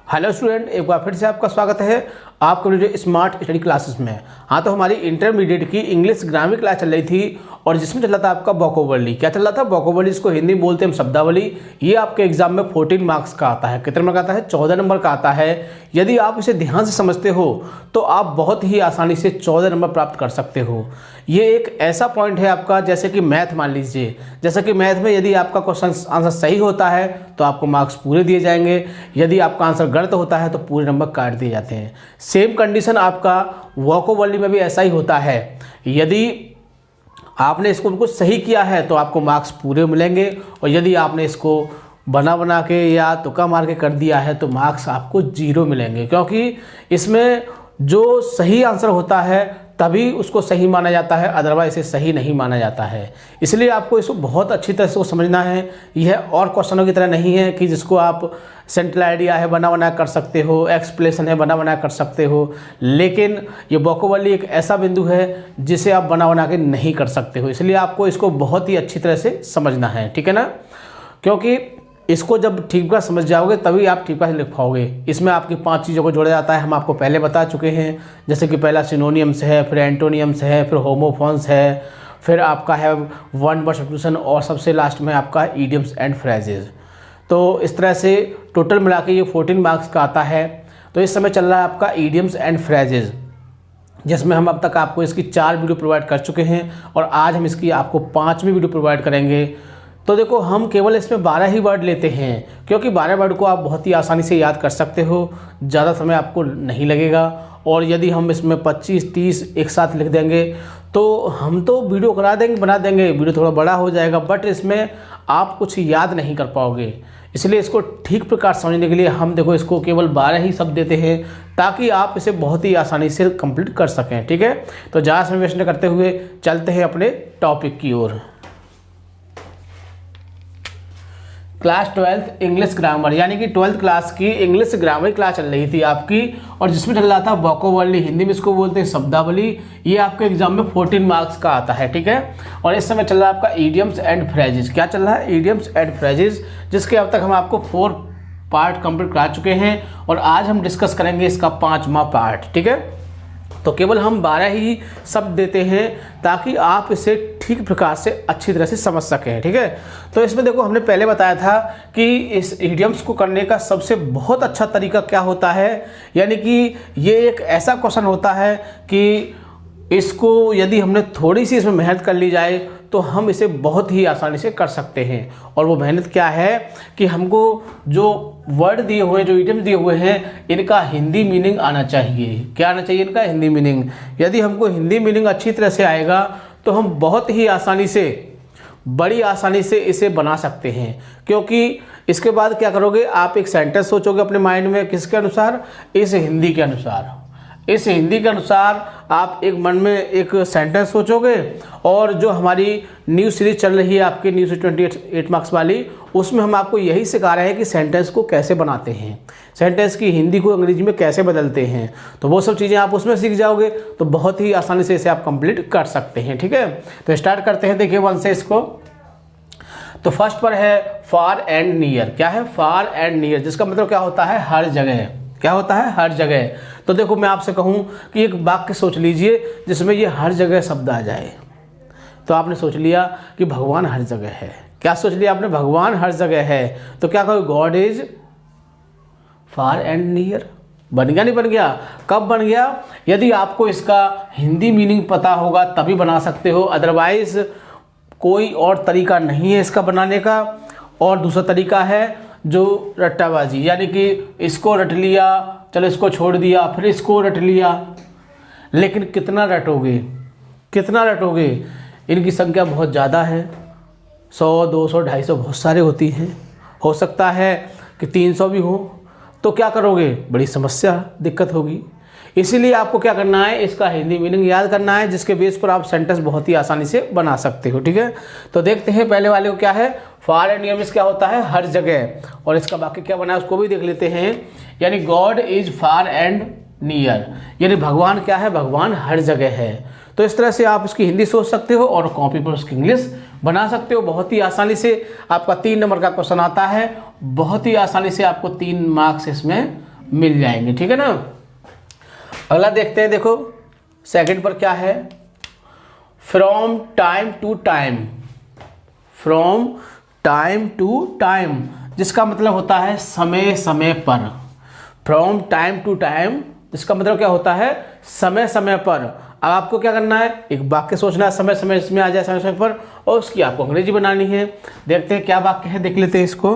Hello student, एक बार फिर से आपका स्वागत है आपके लिए स्मार्ट स्टडी क्लासेस में। हाँ, तो हमारी इंटरमीडिएट की इंग्लिश ग्रामर क्लास चल रही थी और जिसमें चल रहा था आपका वोकैबुलरी। क्या चल रहा था? वोकैबुलरी, इसको हिंदी में बोलते हैं हम शब्दावली। ये आपके एग्जाम में 14 मार्क्स का आता है। कितने नंबर का आता है? 14 नंबर का आता है। यदि आप इसे ध्यान से समझते हो तो आप बहुत ही आसानी से 14 नंबर प्राप्त कर सकते हो। ये एक ऐसा पॉइंट है आपका, जैसे कि मैथ मान लीजिए, जैसे कि मैथ में यदि आपका क्वेश्चन आंसर सही होता है तो आपको मार्क्स पूरे दिए जाएंगे, यदि आपका आंसर गलत होता है तो पूरे नंबर काट दिए जाते हैं। सेम कंडीशन आपका वोकैबुलरी में भी ऐसा ही होता है। यदि आपने इसको बिल्कुल सही किया है तो आपको मार्क्स पूरे मिलेंगे, और यदि आपने इसको बना के या तुक्का मार के कर दिया है तो मार्क्स आपको 0 मिलेंगे, क्योंकि इसमें जो सही आंसर होता है तभी उसको सही माना जाता है, अदरवाइज इसे सही नहीं माना जाता है। इसलिए आपको इसको बहुत अच्छी तरह से समझना है। यह और क्वेश्चनों की तरह नहीं है कि जिसको आप सेंट्रल आइडिया है बना कर सकते हो, एक्सप्लेनेशन है बना कर सकते हो, लेकिन ये वोकैबुलरी एक ऐसा बिंदु है जिसे आप बना के नहीं कर सकते हो। इसलिए आपको इसको बहुत ही अच्छी तरह से समझना है, ठीक है ना? क्योंकि इसको जब ठीक से समझ जाओगे तभी आप ठीक से लिख पाओगे। इसमें आपकी 5 चीज़ों को जोड़ा जाता है, हम आपको पहले बता चुके हैं। जैसे कि पहला सिनोनियम्स है, फिर एंटोनियम्स है, फिर होमोफोन्स है, फिर आपका है वन वर्ड सब्स्टिट्यूशन, और सबसे लास्ट में आपका इडियम्स एंड फ्रेजेस। तो इस तरह से टोटल मिला के ये 14 मार्क्स का आता है। तो इस समय चल रहा है आपका इडियम्स एंड फ्रेजेस, जिसमें हम अब तक आपको इसकी 4 वीडियो प्रोवाइड कर चुके हैं और आज हम इसकी आपको 5वीं वीडियो प्रोवाइड करेंगे। तो देखो, हम केवल इसमें 12 ही वर्ड लेते हैं, क्योंकि 12 वर्ड को आप बहुत ही आसानी से याद कर सकते हो, ज़्यादा समय आपको नहीं लगेगा। और यदि हम इसमें 25-30 एक साथ लिख देंगे तो हम तो वीडियो बना देंगे, वीडियो थोड़ा बड़ा हो जाएगा, बट इसमें आप कुछ याद नहीं कर पाओगे। इसलिए इसको ठीक प्रकार समझने के लिए हम देखो इसको केवल 12 ही शब्द देते हैं, ताकि आप इसे बहुत ही आसानी से कंप्लीट कर सकें, ठीक है? तो ज़्यादा समय वेस्ट न करते हुए चलते हैं अपने टॉपिक की ओर। क्लास 12th इंग्लिश ग्रामर, यानी कि 12th क्लास की इंग्लिश ग्रामर क्लास चल रही थी आपकी, और जिसमें चल रहा था वोकैबुलरी, हिंदी में इसको बोलते हैं शब्दावली। ये आपके एग्जाम में 14 मार्क्स का आता है, ठीक है? और इस समय चल रहा है आपका इडियम्स एंड फ्रेजेस। क्या चल रहा है? इडियम्स एंड फ्रेजेस, जिसके अब तक हम आपको 4 पार्ट कंप्लीट करा चुके हैं और आज हम डिस्कस करेंगे इसका 5वां पार्ट, ठीक है? तो केवल हम 12 ही शब्द देते हैं ताकि आप इसे ठीक प्रकार से अच्छी तरह से समझ सकें, ठीक है? तो इसमें देखो, हमने पहले बताया था कि इस इडियम्स को करने का सबसे बहुत अच्छा तरीका क्या होता है, यानी कि ये एक ऐसा क्वेश्चन होता है कि इसको यदि हमने थोड़ी सी इसमें मेहनत कर ली जाए तो हम इसे बहुत ही आसानी से कर सकते हैं। और वो मेहनत क्या है कि हमको जो वर्ड दिए हुए, जो इडियम दिए हुए हैं, इनका हिंदी मीनिंग आना चाहिए। क्या आना चाहिए? इनका हिंदी मीनिंग। यदि हमको हिंदी मीनिंग अच्छी तरह से आएगा तो हम बहुत ही आसानी से, बड़ी आसानी से इसे बना सकते हैं। क्योंकि इसके बाद क्या करोगे, आप एक सेंटेंस सोचोगे अपने माइंड में, किसके अनुसार? इस हिंदी के अनुसार। इस हिंदी के अनुसार आप एक मन में एक सेंटेंस सोचोगे, और जो हमारी न्यू सीरीज चल रही है आपकी न्यू 28 मार्क्स वाली, उसमें हम आपको यही सिखा रहे हैं कि सेंटेंस को कैसे बनाते हैं, सेंटेंस की हिंदी को अंग्रेजी में कैसे बदलते हैं। तो वो सब चीज़ें आप उसमें सीख जाओगे तो बहुत ही आसानी से इसे आप कंप्लीट कर सकते हैं, ठीक है? तो स्टार्ट करते हैं, देखिए 1 से इसको। तो फर्स्ट पर है फार एंड नियर। क्या है? फार एंड नियर, जिसका मतलब क्या होता है? हर जगह। क्या होता है? हर जगह। तो देखो, मैं आपसे कहूं कि एक वाक्य सोच लीजिए जिसमें ये हर जगह शब्द आ जाए। तो आपने सोच लिया कि भगवान हर जगह है। क्या सोच लिया आपने? भगवान हर जगह है। तो क्या कहोगे? God is far and near. बन गया? नहीं बन गया? कब बन गया? यदि आपको इसका हिंदी मीनिंग पता होगा तभी बना सकते हो, अदरवाइज कोई और तरीका नहीं है इसका बनाने का। और दूसरा तरीका है जो रट्टाबाजी, यानी कि इसको रट लिया, चलो इसको छोड़ दिया, फिर इसको रट लिया। लेकिन कितना रटोगे? कितना रटोगे? इनकी संख्या बहुत ज़्यादा है, 100, 200, 250 बहुत सारे होती हैं। हो सकता है कि 300 भी हो। तो क्या करोगे? बड़ी समस्या, दिक्कत होगी। इसीलिए आपको क्या करना है? इसका हिंदी मीनिंग याद करना है, जिसके बेस पर आप सेंटेंस बहुत ही आसानी से बना सकते हो, ठीक है? तो देखते हैं पहले वाले को क्या है। फार एंड नियर क्या होता है? हर जगह। और इसका वाक्य क्या बना है उसको भी देख लेते हैं। यानी God is far and near, यानी भगवान क्या है? भगवान हर जगह है। तो इस तरह से आप उसकी हिंदी सोच सकते हो और कॉपी पर उसकी इंग्लिश बना सकते हो बहुत ही आसानी से। आपका 3 नंबर का क्वेश्चन आता है, बहुत ही आसानी से आपको 3 मार्क्स इसमें मिल जाएंगे, ठीक है ना। अगला देखते हैं, देखो सेकंड पर क्या है, from time to time. From time to time जिसका मतलब होता है समय समय पर। फ्रॉम टाइम टू टाइम इसका मतलब क्या होता है, समय समय पर। अब आपको क्या करना है, एक वाक्य सोचना है समय समय इसमें आ जाए समय समय पर, और उसकी आपको अंग्रेजी बनानी है। देखते हैं क्या वाक्य है, देख लेते हैं इसको।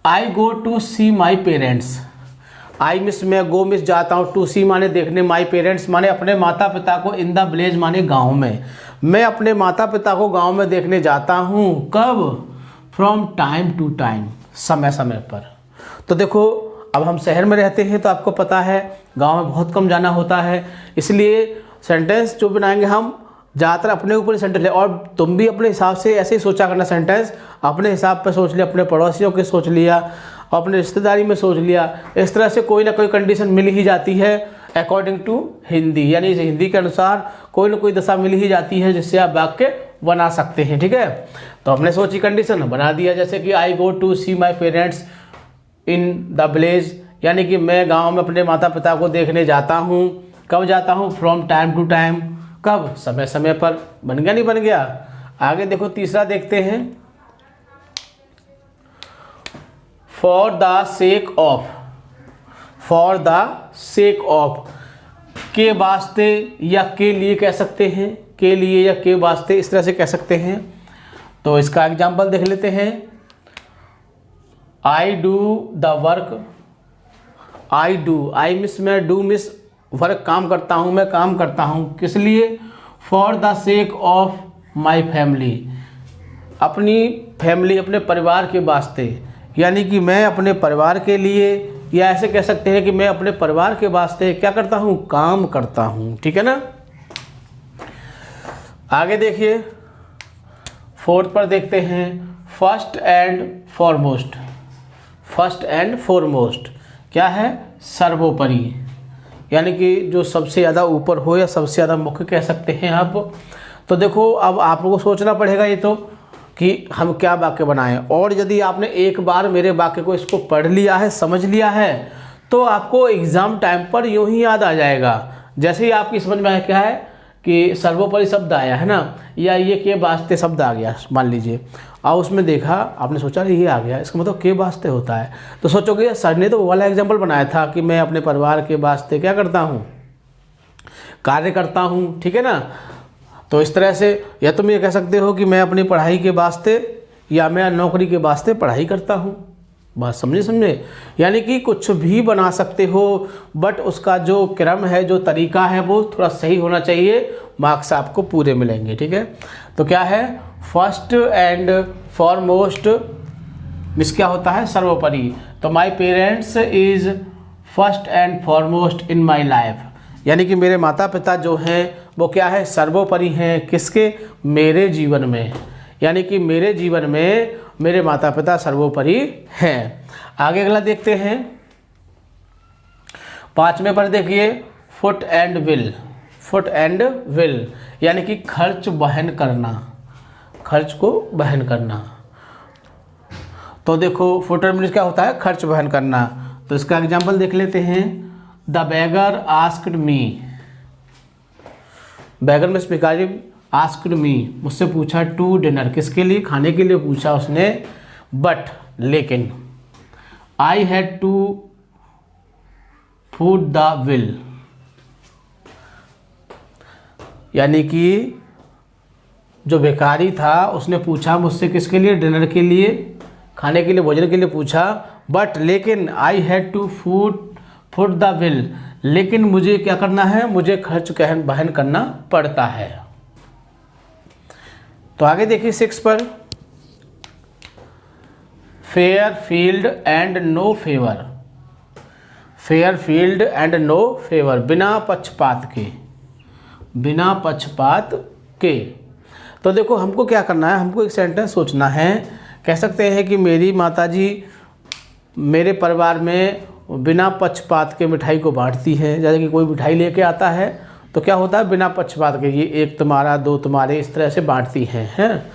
I go to see my parents. I miss मैं, गो मिस जाता हूँ, टू सी माने देखने, माई पेरेंट्स माने अपने माता पिता को, इन द विलेज माने गाँव में। मैं अपने माता पिता को गाँव में देखने जाता हूँ, कब, फ्रॉम टाइम टू टाइम, समय समय पर। तो देखो अब हम शहर में रहते हैं तो आपको पता है गांव में बहुत कम जाना होता है, इसलिए सेंटेंस जो बनाएंगे हम ज़्यादातर अपने ऊपर सेंटेंस ले, और तुम भी अपने हिसाब से ऐसे ही सोचा करना, सेंटेंस अपने हिसाब पर सोच लिया, अपने पड़ोसियों के सोच लिया, अपने रिश्तेदारी में सोच लिया। इस तरह से कोई ना कोई कंडीशन मिल ही जाती है अकॉर्डिंग टू हिंदी, यानी हिंदी के अनुसार कोई ना कोई दशा मिल ही जाती है जिससे आप वाक्य बना सकते हैं, ठीक है। तो हमने सोची कंडीशन बना दिया, जैसे कि I go to see my parents in the village, यानी कि मैं गांव में अपने माता पिता को देखने जाता हूँ। कब जाता हूँ, फ्रॉम टाइम टू टाइम, कब, समय समय पर। बन गया नहीं बन गया। आगे देखो तीसरा देखते हैं, for the sake of. For the sake of, के वास्ते या के लिए कह सकते हैं, के लिए या के वास्ते इस तरह से कह सकते हैं। तो इसका एग्जाम्पल देख लेते हैं, I do the work. I do, I miss मैं, डू मिस वर्क काम करता हूँ, मैं काम करता हूँ, किस लिए, for the sake of my family, अपनी फैमिली अपने परिवार के वास्ते, यानी कि मैं अपने परिवार के लिए, या ऐसे कह सकते हैं कि मैं अपने परिवार के वास्ते क्या करता हूँ, काम करता हूँ, ठीक है ना। आगे देखिए फोर्थ पर देखते हैं, first and foremost. First and foremost क्या है, सर्वोपरि, यानी कि जो सबसे ज़्यादा ऊपर हो या सबसे ज़्यादा मुख्य कह सकते हैं आप। तो देखो अब आप लोगों को सोचना पड़ेगा ये तो कि हम क्या वाक्य बनाएं, और यदि आपने एक बार मेरे वाक्य को इसको पढ़ लिया है, समझ लिया है, तो आपको एग्ज़ाम टाइम पर यूँ ही याद आ जाएगा। जैसे ही आपकी समझ में आया क्या है कि सर्वोपरि शब्द आया है ना, या ये के वास्ते शब्द आ गया मान लीजिए, और उसमें देखा आपने सोचा ये आ गया, इसका मतलब के वास्ते होता है, तो सोचोगे सर ने तो वो वाला एग्जाम्पल बनाया था कि मैं अपने परिवार के वास्ते क्या करता हूँ, कार्य करता हूँ, ठीक है ना। तो इस तरह से या तुम ये कह सकते हो कि मैं अपनी पढ़ाई के वास्ते या मैं नौकरी के वास्ते पढ़ाई करता हूँ। बात समझे, यानी कि कुछ भी बना सकते हो, बट उसका जो क्रम है, जो तरीका है, वो थोड़ा सही होना चाहिए, मार्क्स आपको पूरे मिलेंगे, ठीक है। तो क्या है, फर्स्ट एंड फॉरमोस्ट मिस क्या होता है, सर्वोपरि। तो my parents is first and foremost in my life, यानी कि मेरे माता पिता जो हैं वो क्या है, सर्वोपरि हैं, किसके, मेरे जीवन में, यानी कि मेरे जीवन में मेरे माता पिता सर्वोपरि हैं। आगे अगला देखते हैं, पांचवें पर देखिए, foot and will. Foot and will यानी कि खर्च वहन करना, खर्च को वहन करना। तो देखो फुट एंड विल क्या होता है, खर्च वहन करना। तो इसका एग्जाम्पल देख लेते हैं, द बेगर आस्क्ड मी। बेगर में भिखारी आस्क्ड मी, मुझसे पूछा, टू डिनर, किसके लिए, खाने के लिए पूछा उसने, बट लेकिन, I had to foot the bill, यानी कि जो भिखारी था उसने पूछा मुझसे किसके लिए, डिनर के लिए, खाने के लिए, भोजन के लिए पूछा, बट लेकिन, I had to foot the bill, लेकिन मुझे क्या करना है, मुझे खर्च वहन करना पड़ता है। तो आगे देखिए 6 पर, fair field and no favour. Fair field and no favour, बिना पक्षपात के, बिना पक्षपात के। तो देखो हमको क्या करना है, हमको एक सेंटेंस सोचना है। कह सकते हैं कि मेरी माताजी मेरे परिवार में बिना पक्षपात के मिठाई को बांटती है। जैसे कि कोई मिठाई लेके आता है तो क्या होता है, बिना पक्षपात के, ये एक तुम्हारा, दो तुम्हारे, इस तरह से बांटती हैं।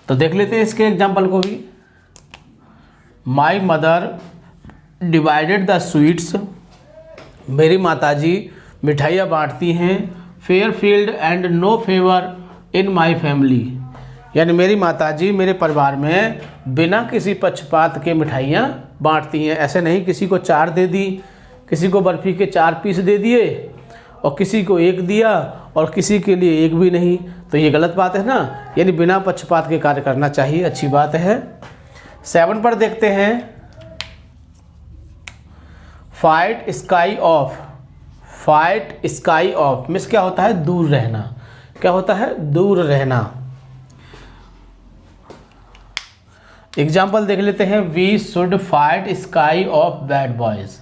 तो देख लेते हैं इसके एग्जाम्पल को भी। My mother divided the sweets, मेरी माताजी मिठाइयाँ बांटती हैं। Fair field and no favour in my family, यानी मेरी माताजी मेरे परिवार में बिना किसी पक्षपात के मिठाइयाँ बांटती हैं। ऐसे नहीं किसी को 4 दे दी, किसी को बर्फ़ी के 4 पीस दे दिए और किसी को 1 दिया और किसी के लिए 1 भी नहीं, तो ये गलत बात है ना। यानी बिना पक्षपात के कार्य करना चाहिए, अच्छी बात है। 7 पर देखते हैं, fight shy of. Fight shy of means क्या होता है? दूर रहना। क्या होता है? दूर रहना। एग्जाम्पल देख लेते हैं, we should fight shy of bad boys.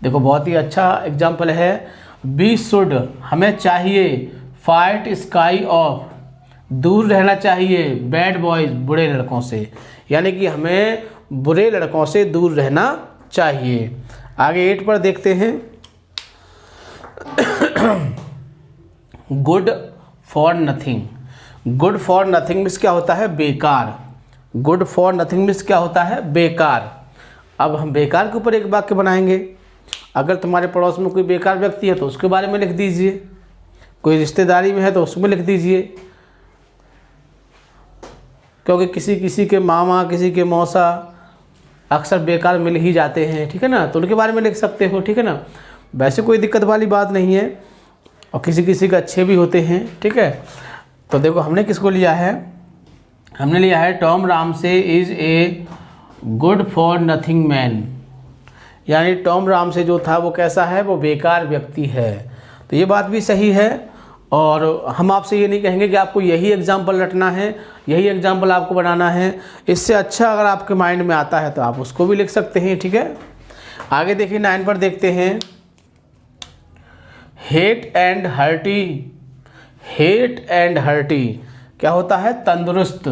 देखो बहुत ही अच्छा एग्जाम्पल है। वी शुड हमें चाहिए, फाइट स्काई ऑफ दूर रहना चाहिए, बैड बॉयज़ बुरे लड़कों से, यानी कि हमें बुरे लड़कों से दूर रहना चाहिए। आगे 8 पर देखते हैं, good for nothing. Good for nothing means क्या होता है? बेकार। गुड फॉर नथिंग मीन्स क्या होता है? बेकार। अब हम बेकार के ऊपर एक वाक्य बनाएंगे। अगर तुम्हारे पड़ोस में कोई बेकार व्यक्ति है तो उसके बारे में लिख दीजिए, कोई रिश्तेदारी में है तो उसमें लिख दीजिए, क्योंकि किसी किसी के मामा, किसी के मौसा अक्सर बेकार मिल ही जाते हैं, ठीक है ना, तो उनके बारे में लिख सकते हो, ठीक है ना। वैसे कोई दिक्कत वाली बात नहीं है, और किसी किसी के अच्छे भी होते हैं, ठीक है। तो देखो हमने किसको लिया है? हमने लिया है Tom Ramsay is a good for nothing man, यानी टॉम रामसे जो था वो कैसा है? वो बेकार व्यक्ति है। तो ये बात भी सही है, और हम आपसे ये नहीं कहेंगे कि आपको यही एग्जाम्पल रटना है, यही एग्जाम्पल आपको बनाना है। इससे अच्छा अगर आपके माइंड में आता है तो आप उसको भी लिख सकते हैं, ठीक है। आगे देखिए 9 पर देखते हैं, hate and hearty. Hate and hearty क्या होता है? तंदुरुस्त।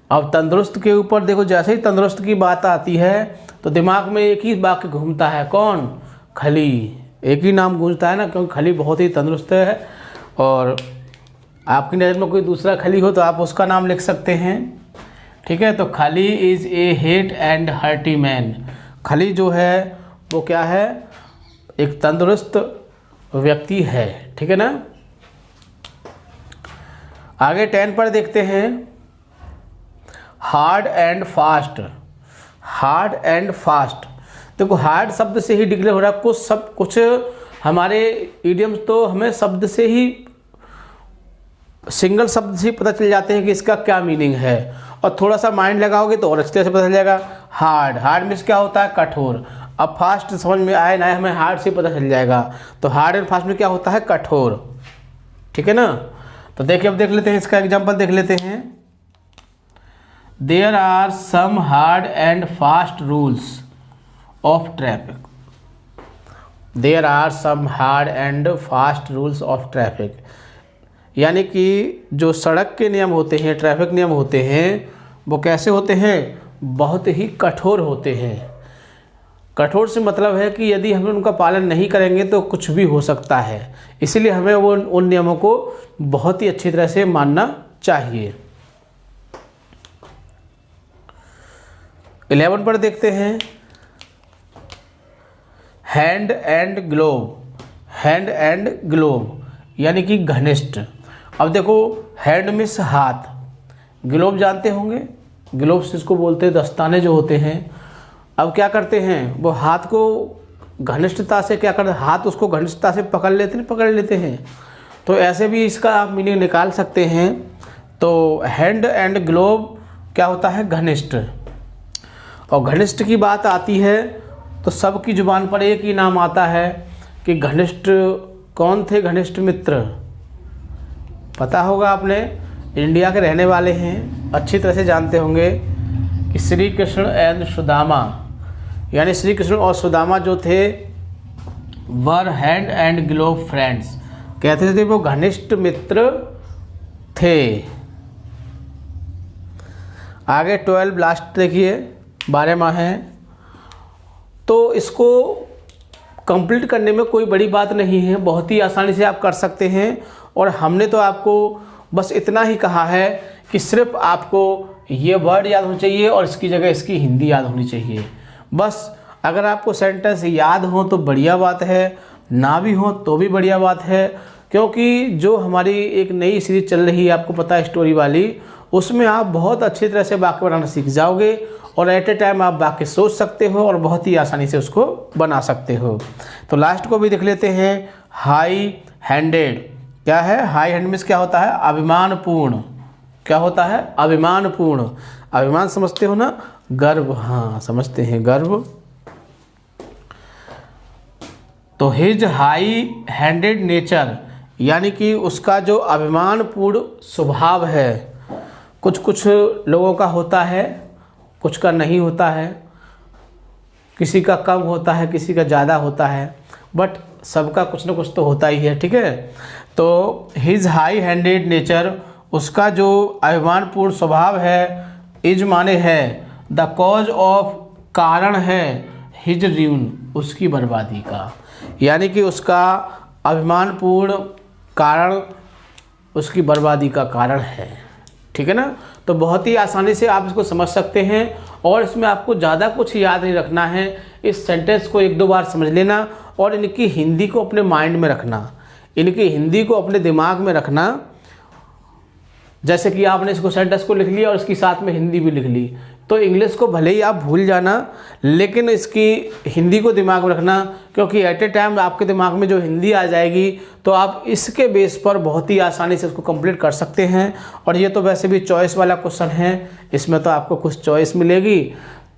अब तंदुरुस्त के ऊपर देखो, जैसे ही तंदुरुस्त की बात आती है तो दिमाग में एक ही वाक्य घूमता है, कौन? खली। एक ही नाम गूंजता है ना, क्योंकि खली बहुत ही तंदुरुस्त है। और आपकी नज़र में कोई दूसरा खली हो तो आप उसका नाम लिख सकते हैं, ठीक है। तो खली is a hate and hearty man. खली जो है वो क्या है? एक तंदुरुस्त व्यक्ति है, ठीक है ना। आगे 10 पर देखते हैं, hard and fast. Hard and fast, देखो हार्ड शब्द से ही डिक्लेयर हो रहा है, कुछ हमारे इडियम्स तो हमें शब्द से ही, सिंगल शब्द से ही पता चल जाते हैं कि इसका क्या मीनिंग है, और थोड़ा सा माइंड लगाओगे तो और अच्छे तरह से पता चल जाएगा। हार्ड, हार्ड मीन्स क्या होता है? कठोर। अब फास्ट समझ में आए ना, हमें हार्ड से पता चल जाएगा। तो हार्ड एंड फास्ट में क्या होता है? कठोर, ठीक है ना। तो देखिए अब देख लेते हैं, इसका एग्जाम्पल देख लेते हैं। There are some hard and fast rules of traffic. There are some hard and fast rules of traffic, यानी कि जो सड़क के नियम होते हैं, ट्रैफिक नियम होते हैं, वो कैसे होते हैं? बहुत ही कठोर होते हैं। कठोर से मतलब है कि यदि हम उनका पालन नहीं करेंगे तो कुछ भी हो सकता है, इसलिए हमें वो उन नियमों को बहुत ही अच्छी तरह से मानना चाहिए। 11 पर देखते हैं, hand and glove. Hand and glove यानी कि घनिष्ठ। अब देखो हैंड मीन्स हाथ, ग्लोव जानते होंगे, ग्लोव इसको बोलते हैं दस्ताने जो होते हैं। अब क्या करते हैं? वो हाथ को घनिष्ठता से क्या करते हैं? हाथ उसको घनिष्ठता से पकड़ लेते हैं। तो ऐसे भी इसका आप मीनिंग निकाल सकते हैं। तो हैंड एंड ग्लोव क्या होता है? घनिष्ठ। और घनिष्ठ की बात आती है तो सबकी जुबान पर एक ही नाम आता है कि घनिष्ठ कौन थे? घनिष्ठ मित्र, पता होगा आपने, इंडिया के रहने वाले हैं, अच्छी तरह से जानते होंगे कि श्री कृष्ण एंड सुदामा, यानी श्री कृष्ण और सुदामा जो थे वर हैंड एंड ग्लोव फ्रेंड्स, कहते थे वो घनिष्ठ मित्र थे। आगे 12 लास्ट देखिए, 12 माह हैं, तो इसको कंप्लीट करने में कोई बड़ी बात नहीं है, बहुत ही आसानी से आप कर सकते हैं। और हमने तो आपको बस इतना ही कहा है कि सिर्फ आपको ये वर्ड याद होना चाहिए और इसकी जगह इसकी हिंदी याद होनी चाहिए। बस अगर आपको सेंटेंस याद हो तो बढ़िया बात है, ना भी हो तो भी बढ़िया बात है, क्योंकि जो हमारी एक नई सीरीज चल रही है आपको पता है स्टोरी वाली, उसमें आप बहुत अच्छी तरह से वाक्य बनाना सीख जाओगे और एट ए टाइम आप वाक्य सोच सकते हो और बहुत ही आसानी से उसको बना सकते हो। तो लास्ट को भी देख लेते हैं। हाई हैंडेड क्या है? हाई हैंड मीन्स क्या होता है? अभिमानपूर्ण। क्या होता है? अभिमानपूर्ण। अभिमान समझते हो ना? गर्व, हाँ समझते हैं, गर्व। तो हिज हाई हैंडेड नेचर यानी कि उसका जो अभिमानपूर्ण स्वभाव है, कुछ कुछ लोगों का होता है, कुछ का नहीं होता है, किसी का कम होता है, किसी का ज़्यादा होता है, बट सबका कुछ ना कुछ तो होता ही है, ठीक है। तो हिज हाई हैंडेड नेचर, उसका जो अभिमानपूर्ण स्वभाव है, इज माने है, द कॉज ऑफ कारण है, हिज र्यून उसकी बर्बादी का, यानी कि उसका अभिमानपूर्ण कारण उसकी बर्बादी का कारण है, ठीक है ना। तो बहुत ही आसानी से आप इसको समझ सकते हैं और इसमें आपको ज़्यादा कुछ याद नहीं रखना है। इस सेंटेंस को एक दो बार समझ लेना और इनकी हिंदी को अपने माइंड में रखना, इनकी हिंदी को अपने दिमाग में रखना। जैसे कि आपने इसको सेंटेंस को लिख लिया और इसकी साथ में हिंदी भी लिख ली, तो इंग्लिश को भले ही आप भूल जाना लेकिन इसकी हिंदी को दिमाग में रखना, क्योंकि एट ए टाइम आपके दिमाग में जो हिंदी आ जाएगी तो आप इसके बेस पर बहुत ही आसानी से उसको कंप्लीट कर सकते हैं। और ये तो वैसे भी चॉइस वाला क्वेश्चन है, इसमें तो आपको कुछ चॉइस मिलेगी,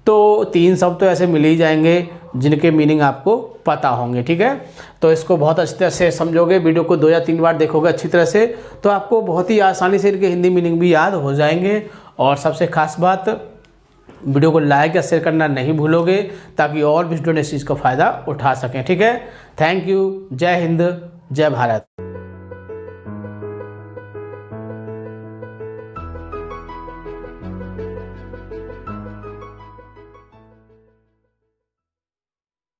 तो 3 शब्द तो ऐसे मिल ही जाएंगे जिनके मीनिंग आपको पता होंगे, ठीक है। तो इसको बहुत अच्छी तरह से समझोगे, वीडियो को 2 या 3 बार देखोगे अच्छी तरह से, तो आपको बहुत ही आसानी से इनके हिंदी मीनिंग भी याद हो जाएंगे। और सबसे खास बात, वीडियो को लाइक या शेयर करना नहीं भूलोगे ताकि और भी स्टूडेंट इस चीज़ का फ़ायदा उठा सकें, ठीक है। Thank you. जय हिंद, जय भारत।